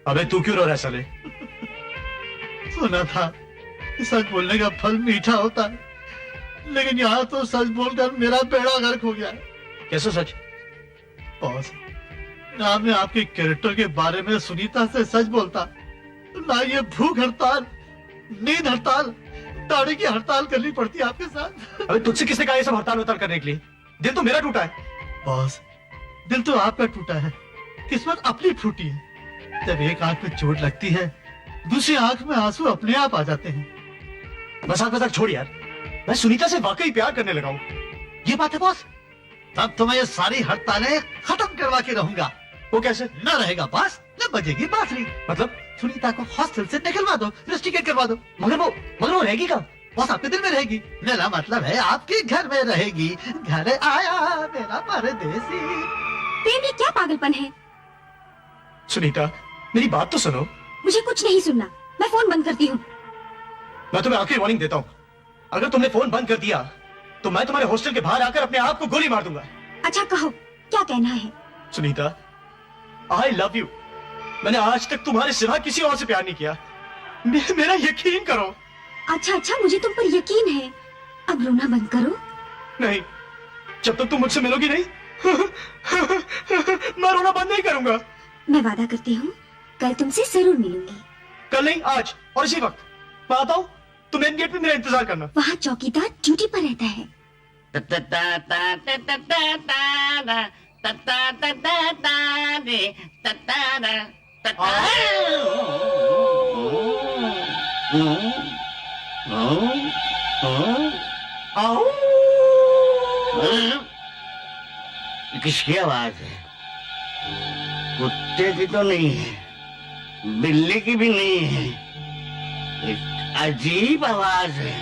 अबे तू क्यों रो रहा है साले? सुना था सच बोलने का फल मीठा होता है, लेकिन यहाँ तो सच बोलकर मेरा बेड़ा गर्क हो गया। कैसे सच? बॉस, ना मैं आपके कैरेक्टर के बारे में सुनीता से सच बोलता, ना ये भूख हड़ताल, नींद हड़ताल, दाढ़ी की हड़ताल करनी पड़ती है आपके साथ। अबे तुझसे किसने कहा ये सब हड़ताल वड़ताल करने के लिए? दिल तो मेरा टूटा है। बॉस, दिल तो आपका टूटा है, किस्मत अपनी फूटी है। जब एक आंख में चोट लगती है, दूसरी आंख में आंसू अपने आप आ जाते हैं। मजाक मजाक छोड़ यार, मैं सुनीता से वाकई प्यार करने लगा हूँ। ये बात है बॉस, तब तो मैं ये सारी हड़तालें खत्म करवा के रहूंगा। वो कैसे? न रहेगा बास, न बजेगी बांसुरी। मतलब? सुनीता को हॉस्टल से निकलवा दो, रस्टिकेट करवा दो। मगर वो रहेगी कहाँ? बॉस आपके दिल में रहेगी। मेरा मतलब है आपके घर में रहेगी। घर आया मेरा परदेसी। प्रेम ये क्या पागलपन है? सुनीता मेरी बात तो सुनो। मुझे कुछ नहीं सुनना, मैं फोन बंद करती हूँ। मैं तुम्हें आखिरी वार्निंग देता हूँ, अगर तुमने फोन बंद कर दिया तो मैं तुम्हारे हॉस्टल के बाहर आकर अपने आप को गोली मार दूंगा। अच्छा कहो, क्या कहना है? Sunita, I love you. मैंने आज तक तुम्हारे सिवा किसी और से प्यार नहीं किया। मेरा यकीन करो। अच्छा, मुझे तुम पर यकीन है। अब रोना बंद करो। नहीं, जब तक तुम मुझसे मिलोगी नहीं मैं रोना बंद नहीं करूंगा। मैं वादा करती हूँ कल तुमसे जरूर मिलूंगी। कल नहीं, आज और इसी वक्त। मैं आता हूँ, तुम मेन गेट पे मेरा इंतजार करना। वहाँ चौकीदार ड्यूटी पर रहता है। किसकी आवाज है? कुत्ते की तो नहीं है, बिल्ली की भी नहीं है, एक अजीब आवाज है।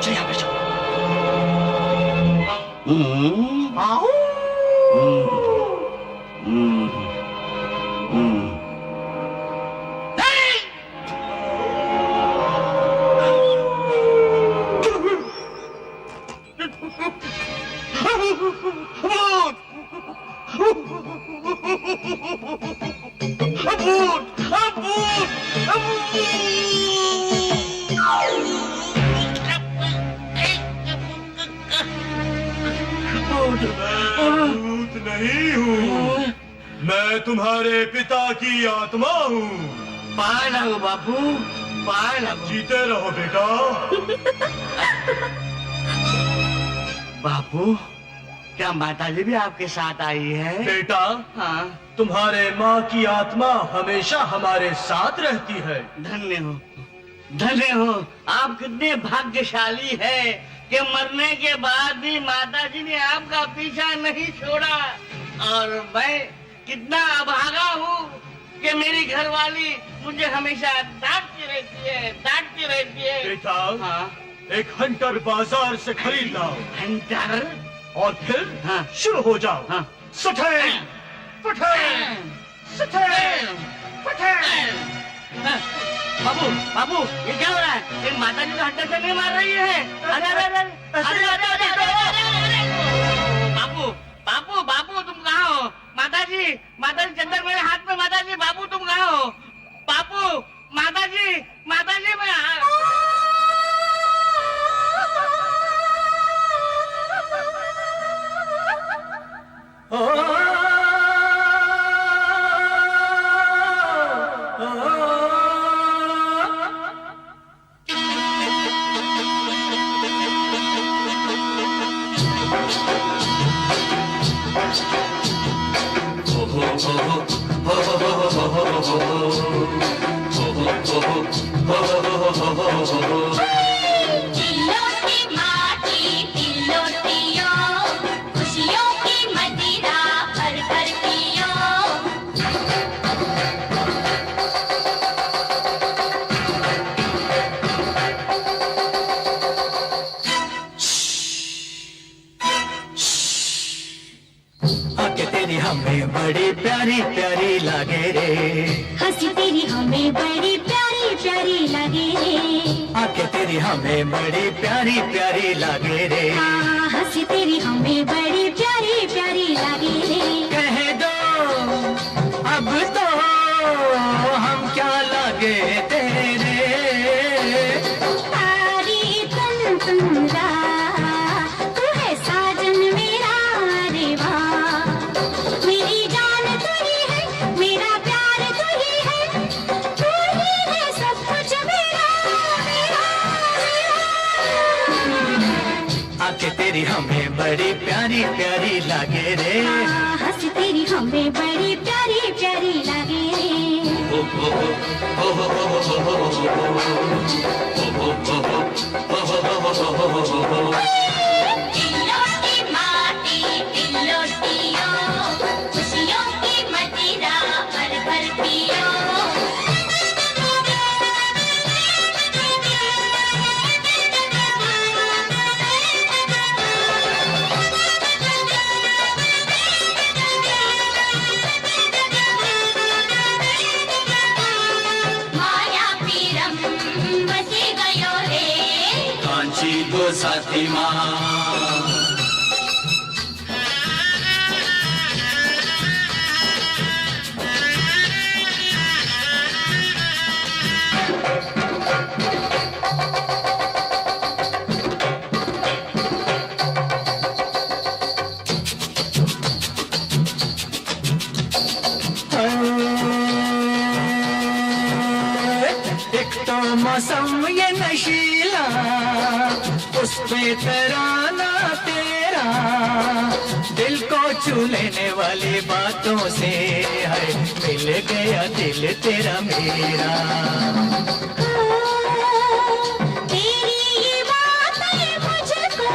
चल यहाँ पे चल। भूत नहीं हूँ, मैं तुम्हारे पिता की आत्मा हूँ। पाए लगो बापू, पाए लगो। जीते रहो बेटा। बापू, क्या माताजी भी आपके साथ आई है? बेटा, हाँ। तुम्हारे माँ की आत्मा हमेशा हमारे साथ रहती है। धन्य हो, धन्य हो। आप कितने भाग्यशाली है कि मरने के बाद भी माताजी ने आपका पीछा नहीं छोड़ा। और मैं कितना अभागा हूँ कि मेरी घरवाली मुझे हमेशा डांटती रहती है, डांटती रहती है। बेटा, हाँ। एक हंटर बाजार से खरीद लाओ हंटर? और फिर हाँ। शुरू हो जाओ। हाँ। सठेन, पठेन, सठेन, पठेन। बाबू, बाबू, ये क्या हो रहा है? ये माताजी को हंटर से नहीं मार रही है। अरे अरे अरे अरे अरे अरे बाबू, बाबू, बाबू तुम कहाँ हो? माताजी, माताजी चंदर मेरे हाथ में। माताजी, बाबू तुम कहाँ हो? बापू, माताजी, माताजी मैं हमें बड़ी प्यारी प्यारी लागे रे। हंसी तेरी हमें बड़ी प्यारी प्यारी आंखें तेरी हमें बड़ी प्यारी प्यारी लागे रे, हंसी तेरी हमें बड़ी प्यारी प्यारी लगे रे। कह दो अब तो हम क्या लागे तेरे, तारी तन तुमरा तू है साजन मेरा रे वाह, मेरी जान तू ही है, मेरा प्यार तू ही है, तू ही है सब कुछ मेरा मेरा मेरा। आंखें तेरी हमें बड़ी प्यारी प्यारी लागे रे, हंसी तेरी हमें बड़ी प्यारी प्यारी लगे रे। तिलोटी माटी तिलोटियो, खुशियों की मदिरा भर भर पियो। माया पीरम बसी गयो रे, कांची को साथी माँ। एक तो मौसम ये नशीला, उस पे तराना तेरा, दिल को छू लेने वाली बातों से है मिल गया दिल तेरा मेरा। तेरी ये बातें मुझको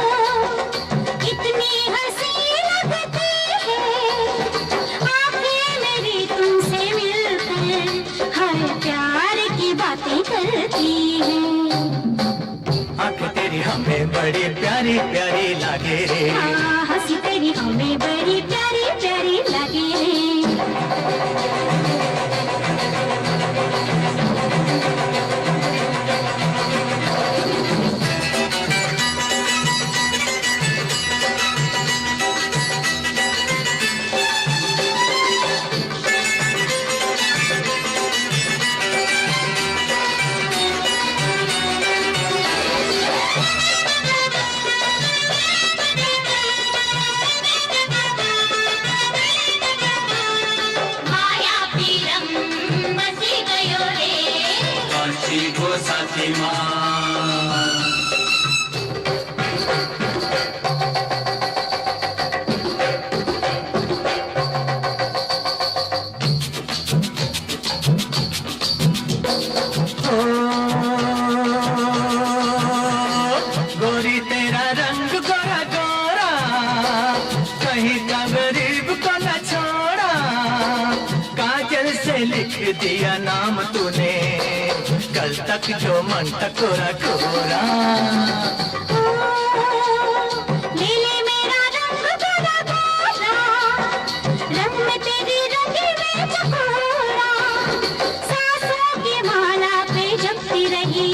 इतनी हंसी लगती है, आंखें मेरी तुमसे मिलकर हर प्यार की बातें करती है। आंखें तेरी हमें बड़ी प्यारी प्यारी लागे रे, हंसी तेरी हमें बड़ी प्यारी प्यारी लगे रे। माया पीरम बसी गयो रे, कांची को साथी माँ। गोरी तेरा रंग गोरा गोरा, कहीं का गरीब को न छोड़ा, काजल से लिख दिया नाम तूने, कल तक जो मन टकोरा कोरा। ले ले मेरा रंग गोरा गोरा, रंग में तेरी रंगी में चकोरा, सांसों की माला पे जपती रही,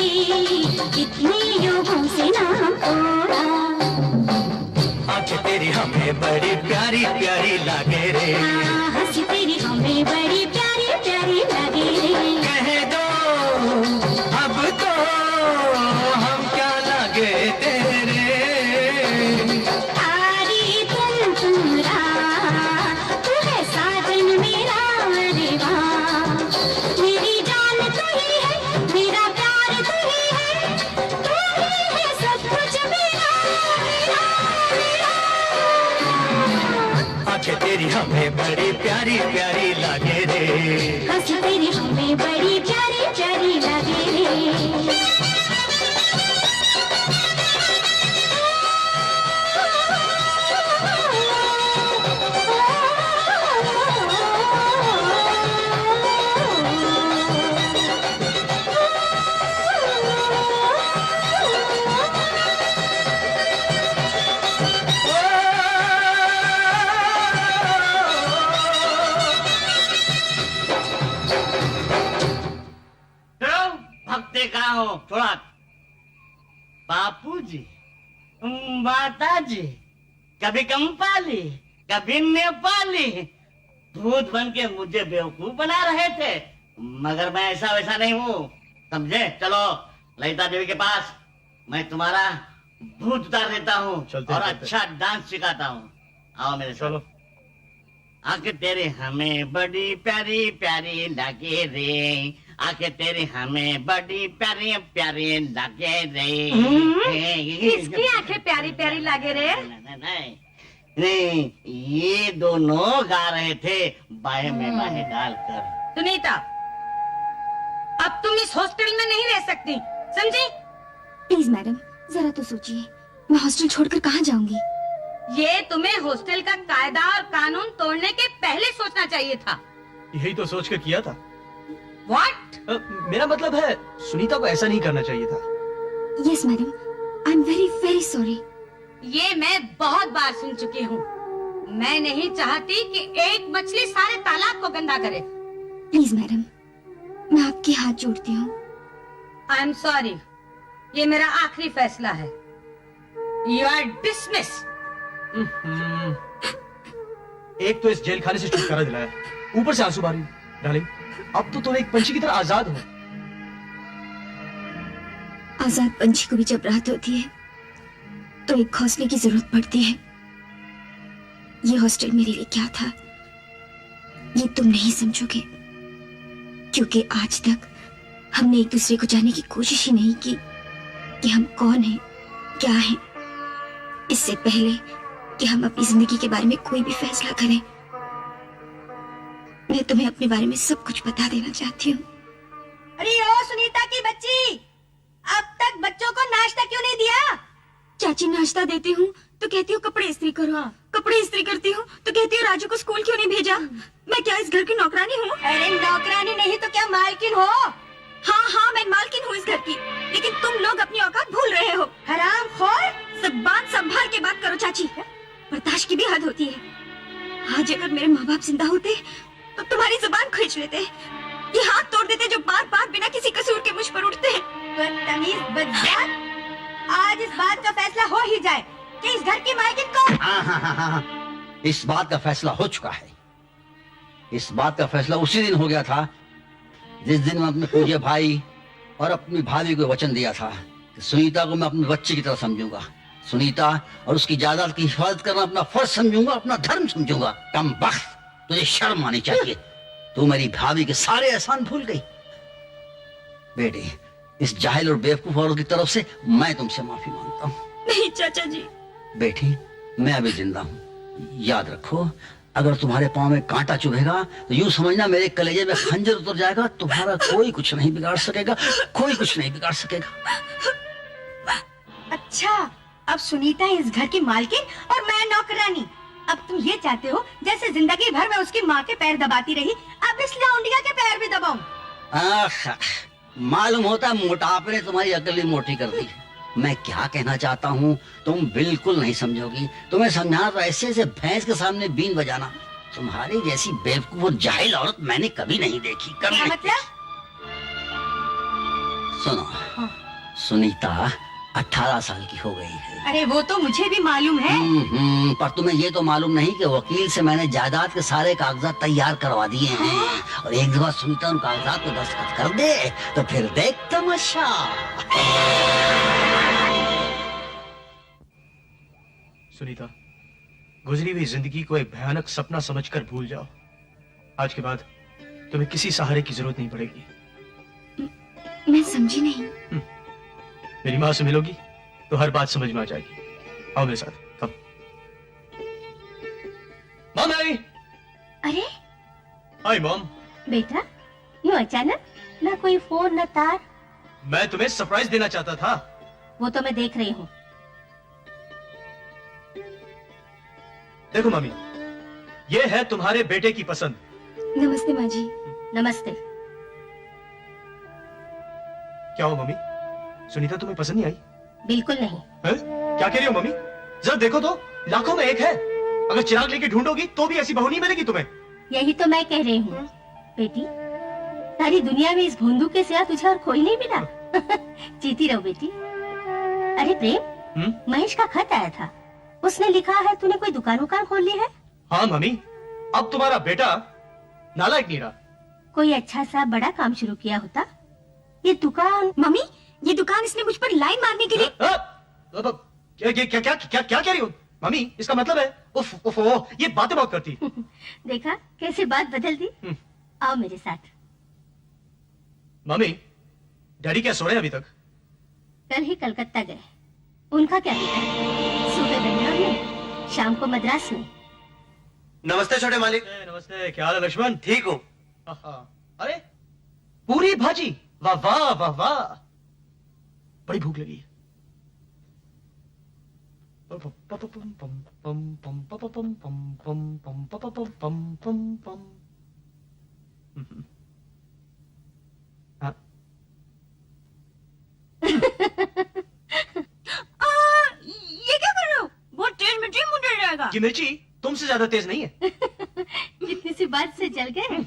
कितने युगों से नाम तोड़ा। आंखें तेरी हमें बड़ी प्यारी प्यारी लागे रे, हंसी तेरी हमें बड़ी प्यारी प्यारी लगे रे। कह दो अब तो हम क्या लागे तेरे, तारी तन तुमरा तू है साजन मेरा रे वाह, मेरी जान तू ही है, मेरा प्यार तू ही है, तू ही है सब कुछ मेरा मेरा मेरा। आंखें तेरी हमें बड़ी प्यारी प्यारी लागे रे, हंसी तेरी हमें बड़ी प्यारी प्यारी लगे रे। भगते कहाँ हो? थोड़ा बापूजी, माताजी, कभी कंपाली, कभी नेपाली, भूत बन के मुझे बेवकूफ बना रहे थे, मगर मैं ऐसा वैसा नहीं हूँ, समझे? चलो ललिता देवी के पास, मैं तुम्हारा भूत उतार देता हूँ चलते और हैं, अच्छा डांस सिखाता हूँ। आओ मेरे साथ। चलो। आंखें तेरे हमें बड़ी प्यारी प्यारी लगे रे, आंखें तेरे हमें बड़ी प्यारी प्यारी लगे रे। किसकी आंखें प्यारी प्यारी लगे रे? नहीं, ये दोनों गा रहे थे बाहें में बाहें डालकर। सुनीता, अब तुम इस हॉस्टल में नहीं रह सकती, समझी? प्लीज मैडम, जरा तो सोचिए, मैं हॉस्टल छोड़कर कहाँ जाऊंगी? ये तुम्हें हॉस्टल का कायदा और कानून तोड़ने के पहले सोचना चाहिए था। यही तो सोच कर किया था। व्हाट? मेरा मतलब है सुनीता को ऐसा नहीं करना चाहिए था। Yes madam, I am very very sorry. ये मैं बहुत बार सुन चुकी हूँ। मैं नहीं चाहती कि एक मछली सारे तालाब को गंदा करे। प्लीज मैडम, मैं आपके हाथ जोड़ती हूँ। आई एम सॉरी, ये मेरा आखिरी फैसला है। You are dismiss. एक तो इस जेल खाने से छुटकारा दिलाया, ऊपर से आंसू बारी। डार्लिंग, अब तो तुम एक पंछी की तरह आजाद हो। आजाद पंछी को भी जब रात होती है तो एक घोंसले की जरूरत पड़ती है। ये हॉस्टल मेरे लिए क्या था, ये तुम नहीं समझोगे, क्योंकि आज तक हमने एक दूसरे को जानने की कोशिश ही नहीं की कि हम कौन हैं, क्या हैं। इससे पहले कि हम अपनी जिंदगी के बारे में कोई भी फैसला करें, मैं तुम्हें अपने बारे में सब कुछ बता देना चाहती हूँ। अरे ओ सुनीता की बच्ची, अब तक बच्चों को नाश्ता क्यों नहीं दिया? चाची, नाश्ता देती हूँ तो कहती हूँ कपड़े इस्त्री करो, कपड़े इस्त्री करती हूँ तो कहती हूँ राजू को स्कूल क्यों नहीं भेजा। मैं क्या इस घर की नौकरानी हूँ? अरे नौकरानी नहीं तो क्या मालकिन हो? हाँ हाँ, मैं मालकिन हूँ इस घर की, लेकिन तुम लोग अपनी औकात भूल रहे हो। हरामखोर! जबान संभाल के बात करो चाची, बर्दाश्त की भी हद होती है। आज अगर मेरे माँ बाप जिंदा होते तो तुम्हारी जुबान खींच लेते, ये हाथ तोड़ देते जो बार बार बिना किसी कसूर के मुझ पर उठते हैं। बदतमीज बदजात! आज इस बात का फैसला हो ही जाए कि इस घर की मालकिन कौन? हाँ, इस बात का फैसला हो चुका है। इस बात का फैसला उसी दिन हो गया था जिस दिन मैं अपने पूज्य भाई और अपनी भाभी को वचन दिया था कि सुनीता को मैं अपने बच्चे की तरह समझूंगा। सुनीता और उसकी जायदाद की हिफाजत करना अपना फर्ज समझूंगा, अपना धर्म समझूंगा। कमबख्त, तुझे शर्म आनी चाहिए। तू मेरी भाभी के सारे एहसान भूल गई। बेटी, इस जाहिल और बेवकूफ औरत की तरफ से मैं तुमसे माफी मांगता हूँ। नहीं चाचा जी। बेटी, मैं अभी जिंदा हूँ, याद रखो। अगर तुम्हारे पाँव में कांटा चुभेगा तो यूं समझना मेरे कलेजे में खंजर उतर जाएगा। तुम्हारा कोई कुछ नहीं बिगाड़ सकेगा, कोई कुछ नहीं बिगाड़ सकेगा। अच्छा, अब सुनीता इस घर की मालकिन और मैं नौकरानी। अब तुम ये चाहते हो जैसे जिंदगी भर मैं उसकी माँ के पैर दबाती रही, अब इस लौंडिया के पैर भी दबाऊं? आह, मालूम होता है मोटापे ने तुम्हारी अकल ही मोटी कर दी। मैं क्या कहना चाहता हूँ तुम बिल्कुल नहीं समझोगी। तुम्हें समझाना तो ऐसे ऐसे भैंस के सामने बीन बजाना। तुम्हारी जैसी बेवकूफ और जाहिल औरत मैंने कभी नहीं देखी, कभी क्या नहीं। मतलब? सुनो, सुनीता 18 साल की हो गई है। अरे वो तो मुझे भी मालूम है। पर तुम्हें ये तो मालूम नहीं कि वकील से मैंने जायदाद के सारे कागजात तैयार करवा दिए हैं। और एक दफा सुनीता उन कागजात पे दस्तखत कर दे तो फिर देख तमाशा। सुनीता, गुजरी हुई जिंदगी को एक भयानक सपना समझकर भूल जाओ। आज के बाद तुम्हें किसी सहारे की जरूरत नहीं पड़ेगी। मैं समझी नहीं। मेरी माँ से मिलोगी तो हर बात समझ में आ जाएगी। आओ मेरे साथ, कम। Mom I. अरे हाय मॉम। बेटा, यूं अचानक, ना कोई फोन ना तार। मैं तुम्हें सरप्राइज देना चाहता था। वो तो मैं देख रही हूँ। देखो मम्मी, ये है तुम्हारे बेटे की पसंद। नमस्ते माँ जी। नमस्ते। क्या हो मम्मी, सुनीता तुम्हें पसंद नहीं आई? बिल्कुल नहीं। है? क्या कह रही हो मम्मी? जरा देखो तो, लाखों में एक है। अगर चिराग लेके ढूंढोगी तो भी ऐसी बहू नहीं मिलेगी तुम्हें। यही तो मैं कह रही हूँ बेटी, सारी दुनिया में इस भोंदू के सिवा तुझे और कोई नहीं मिला। जीती रहो बेटी। अरे प्रेम, महेश का खत आया था। उसने लिखा है तूने कोई दुकान खोल ली है। हाँ मम्मी, अब तुम्हारा बेटा नालायक नहीं रहा। कोई अच्छा सा बड़ा काम शुरू किया होता। ये दुकान। मम्मी, ये दुकान इसने मुझ पर लाइन मारने के लिए। क्या क्या क्या क्या क्या कह रही हो मम्मी? इसका मतलब है उफ उफ ओ, ये बातें बहुत करती। देखा कैसे बात बदल दी। आओ मेरे साथ। मम्मी, डैडी क्या सो रहे हैं अभी तक? कल ही कलकत्ता गए। उनका क्या बेटा, सुबह बेंगलोर में, शाम को मद्रास में। नमस्ते छोटे मालिक। नमस्ते, क्या हाल है लक्ष्मण? ठीक हूँ। अरे पूरी भाजी, वाह वाह वाह वाह, बड़ी भूख लगी है। हाँ। ये क्या कर रहे हो? बहुत तेज मिर्ची मुंह जल जाएगा। ये मिर्ची तुमसे ज्यादा तेज नहीं है। इतनी सी बात से जल गए।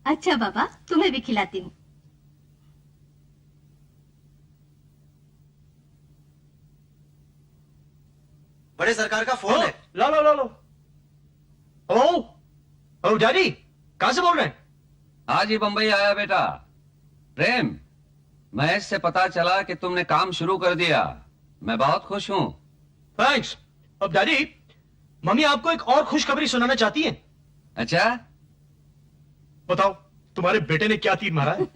अच्छा बाबा, तुम्हें भी खिलाती हूँ। बड़े सरकार का फोन है। लो लो लो लो। हेलो हेलो डैडी, कहां से बोल रहे हैं? आज ही बंबई आया बेटा। प्रेम, महेश से पता चला कि तुमने काम शुरू कर दिया। मैं बहुत खुश हूँ। थैंक्स। अब डैडी, मम्मी आपको एक और खुशखबरी सुनाना चाहती हैं। अच्छा, बताओ तुम्हारे बेटे ने क्या तीर मारा है?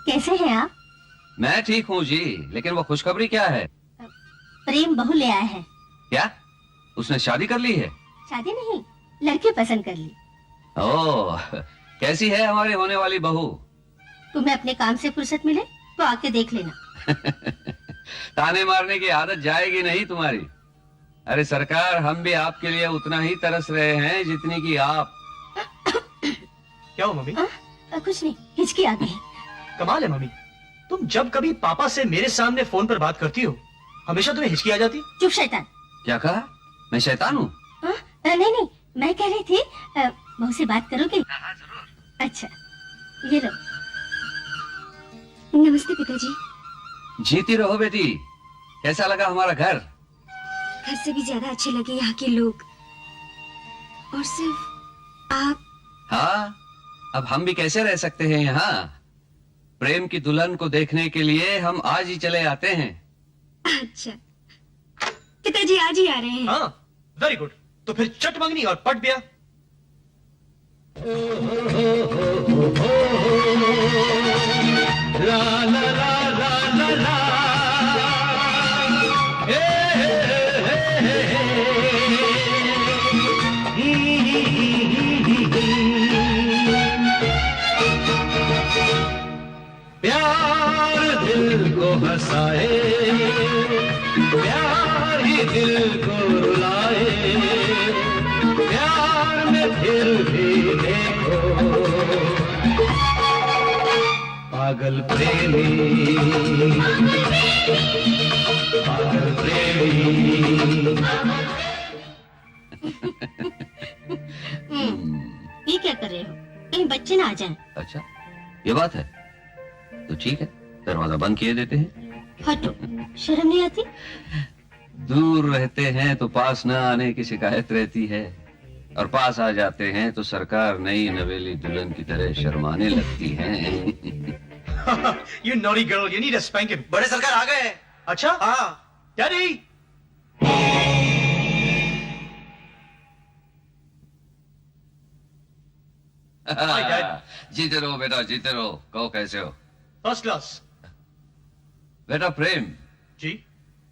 कैसे हैं आप? मैं ठीक हूँ जी, लेकिन वो खुशखबरी क्या है? प्रेम बहू ले आया है। क्या उसने शादी कर ली है? शादी नहीं, लड़की पसंद कर ली। ओह, कैसी है हमारी होने वाली बहू? तुम्हें अपने काम से फुर्सत मिले तो आके देख लेना। ताने मारने की आदत जाएगी नहीं तुम्हारी। अरे सरकार, हम भी आपके लिए उतना ही तरस रहे हैं जितनी कि आप। क्या हो मम्मी? कुछ नहीं, हिचकी आ गई। कमाल है मम्मी, तुम जब कभी पापा से मेरे सामने फोन पर बात करती हो, हमेशा तुम्हें हिचकी आ जाती। चुप शैतान। क्या कहा? मैं शैतान हूँ? नहीं नहीं, मैं कह रही थी बहू से बात करोगे? अच्छा, ये लो। नमस्ते पिताजी। जीती रहो बेटी। कैसा लगा हमारा घर? घर से भी ज्यादा अच्छे लगे यहाँ के लोग, और सिर्फ आप। हाँ, अब हम भी कैसे रह सकते हैं यहाँ? प्रेम की दुल्हन को देखने के लिए हम आज ही चले आते हैं। अच्छा, पिताजी आज ही आ रहे हैं? हाँ, वेरी गुड। तो फिर चट मंगनी और पट ब्याह। ला ला ला ला ला ला। हे हे हे प्यार दिल को हंसाए, प्यार ही दिल को रुलाए, प्यार में फिर भी देखो पागल प्रेमी, पागल प्रेमी। ये क्या कर रहे हो? कहीं बच्चे ना आ जाएं। अच्छा, ये बात है तो ठीक है, दरवाजा बंद किए देते हैं। हटो, शर्म नहीं आती? दूर रहते हैं तो पास न आने की शिकायत रहती है, और पास आ जाते हैं तो सरकार नई नवेली दुल्हन की तरह शर्माने लगती है। You naughty girl, you need a spanking. बड़े सरकार आ गए हैं। अच्छा? हाँ। डैडी। Hi, Dad. जीते रहो बेटा, जीते रहो। कहो कैसे हो? First class. बेटा प्रेम जी?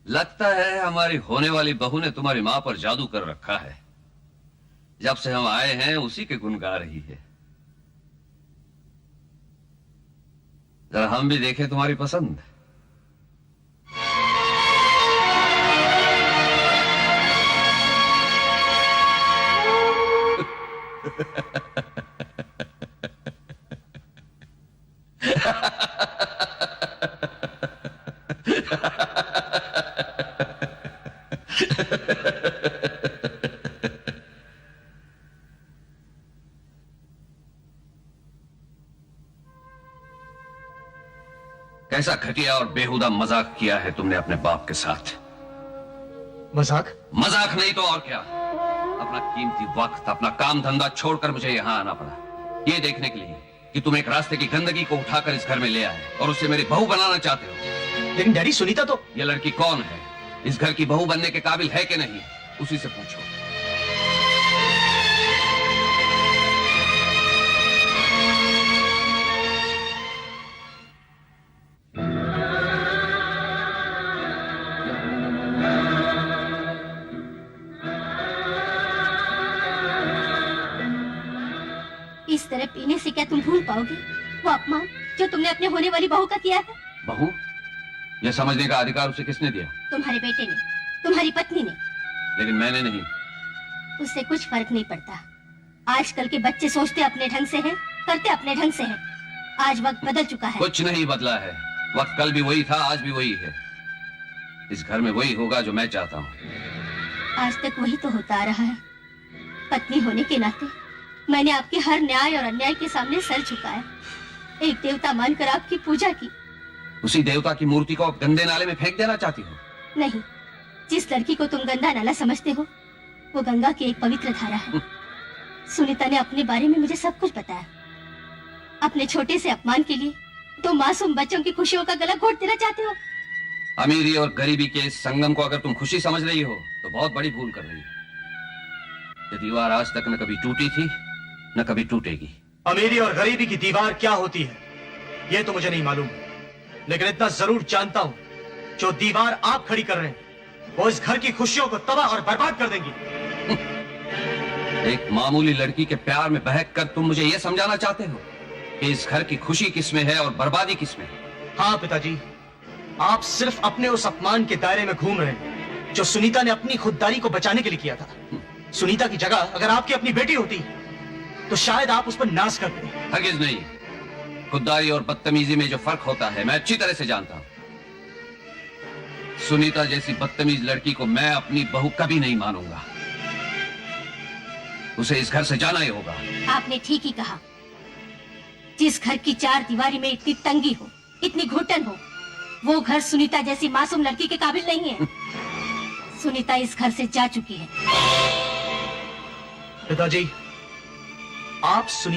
लगता है हमारी होने वाली बहू ने तुम्हारी माँ पर जादू कर रखा है। जब से हम आए हैं उसी के गुण गा रही है। जरा हम भी देखें तुम्हारी पसंद। कैसा घटिया और बेहुदा मजाक किया है तुमने अपने बाप के साथ। मजाक? मजाक नहीं तो और क्या। अपना कीमती वक्त, अपना काम धंधा छोड़कर मुझे यहाँ आना पड़ा, ये देखने के लिए कि तुम एक रास्ते की गंदगी को उठाकर इस घर में ले आए और उसे मेरी बहू बनाना चाहते हो। लेकिन डैडी, सुनीता तो... ये लड़की कौन है? इस घर की बहू बनने के काबिल है कि नहीं, उसी से पूछो। इस तरह पीने से क्या तुम भूल पाओगे वो अपमान जो तुमने अपने होने वाली बहू का किया है? बहू? यह समझने का अधिकार उसे किसने दिया? तुम्हारे बेटे ने, तुम्हारी पत्नी ने। लेकिन मैंने नहीं। उससे कुछ फर्क नहीं पड़ता। आजकल के बच्चे सोचते अपने ढंग से हैं, करते अपने ढंग से हैं। आज वक्त बदल चुका है। कुछ नहीं बदला है। वक्त कल भी वही था, आज भी वही है। इस घर में वही होगा जो मैं चाहता हूँ। आज तक वही तो होता आ रहा है। पत्नी होने के नाते मैंने आपके हर न्याय और अन्याय के सामने सर झुकाया, एक देवता मानकर आपकी पूजा की। उसी देवता की मूर्ति को आप गंदे नाले में फेंक देना चाहती हो? नहीं, जिस लड़की को तुम गंदा नाला समझते हो वो गंगा की एक पवित्र धारा है। सुनीता ने अपने बारे में मुझे सब कुछ बताया। अपने छोटे से अपमान के लिए दो मासूम बच्चों की खुशियों का गला घोट देना चाहते हो। अमीरी और गरीबी के इस संगम को अगर तुम खुशी समझ रही हो तो बहुत बड़ी भूल कर रही हो। ये दीवार आज तक न कभी टूटी थी न कभी टूटेगी। अमीरी और गरीबी की दीवार क्या होती है ये तो मुझे नहीं मालूम, लेकिन इतना जरूर जानता हूं, जो दीवार आप खड़ी कर रहे हैं वो इस घर की खुशियों को तबाह और बर्बाद कर देंगी। एक मामूली लड़की के प्यार में बहक कर तुम मुझे यह समझाना चाहते हो कि इस घर की खुशी किसमें है और बर्बादी किसमें है? हाँ पिताजी, आप सिर्फ अपने उस अपमान के दायरे में घूम रहे हैं जो सुनीता ने अपनी खुददारी को बचाने के लिए किया था। सुनीता की जगह अगर आपकी अपनी बेटी होती तो शायद आप उस पर नाज करते। हरगिज नहीं। खुददारी और बदतमीजी में जो फर्क होता है मैं अच्छी तरह से जानता हूं। सुनीता जैसी बदतमीज लड़की को मैं अपनी बहू कभी नहीं मानूंगा। उसे इस घर से जाना ही होगा। आपने ठीक ही कहा। जिस घर की चार दीवारी में इतनी तंगी हो, इतनी घुटन हो, वो घर सुनीता जैसी मासूम लड़की के काबिल नहीं है। सुनीता इस घर से जा चुकी है। पिताजी, आप सुनीता